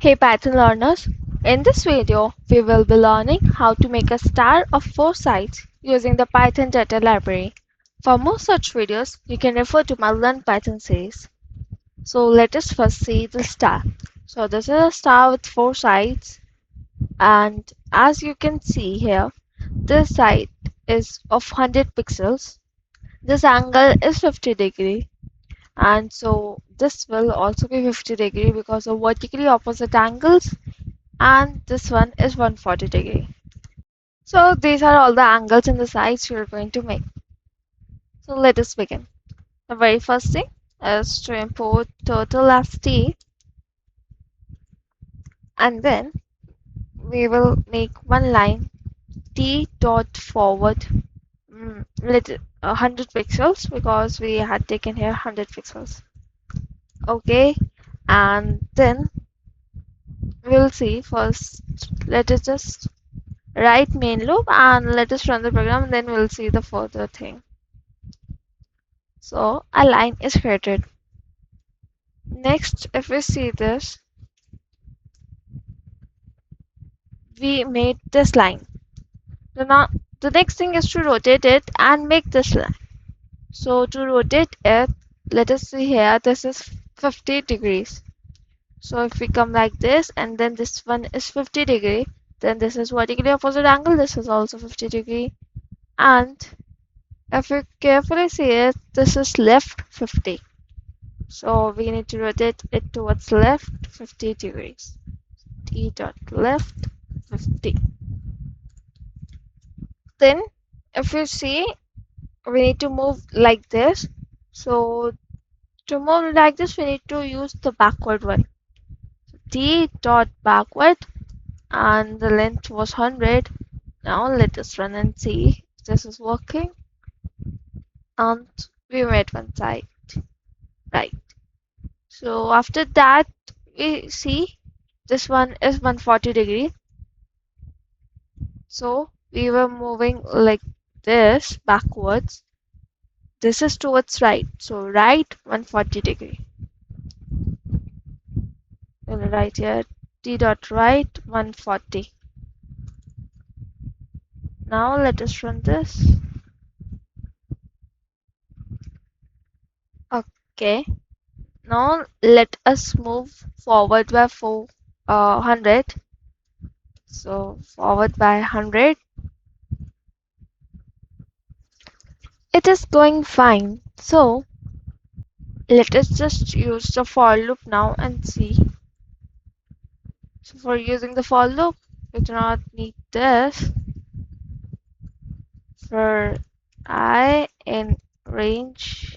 Hey Python learners, in this video we will be learning how to make a star of 4 sides using the Python data library. For more such videos, you can refer to my Learn Python series. So let us first see the star. So this is a star with 4 sides, and as you can see here, this side is of 100 pixels. This angle is 50 degree, and so this will also be 50 degree because of vertically opposite angles, and this one is 140 degree. So these are all the angles and the sides you're going to make. So let us begin. The very first thing is to import turtle as t, and then we will make one line t dot forward, let it 100 pixels because we had taken here 100 pixels. Okay, and then we'll see first. Let us just write main loop and let us run the program, and then we'll see the further thing. So a line is created. Next, if we see this, we made this line. So now the next thing is to rotate it and make this line. So to rotate it, let us see here, this is 50 degrees. So if we come like this and then this one is 50 degree, then this is vertically opposite angle, this is also 50 degree. And if you carefully see it, this is left 50. So we need to rotate it towards left 50 degrees. T dot left 50. Then if you see, we need to move like this. So to move like this, we need to use the backward one. T dot backward, and the length was 100. Now let us run and see if this is working. And we made one side, right? So after that, we see this one is 140 degree. So we were moving like this backwards. This is towards right. So right 140 degree. We'll write here t dot right 140. Now let us run this. Okay. Now let us move forward by 400. So forward by 100. It is going fine. So let us just use the for loop now and see. So for using the for loop, we do not need this. For I in range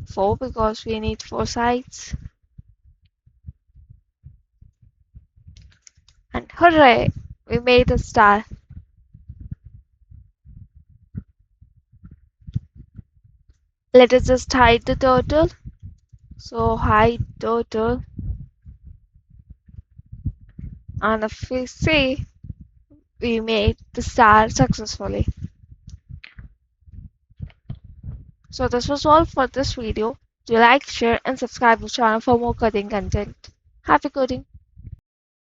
4 because we need 4 sides. And hooray! We made a star. Let us just hide the turtle. So hide turtle. And if we see, we made the star successfully. So this was all for this video. Do like, share and subscribe to the channel for more coding content. Happy coding!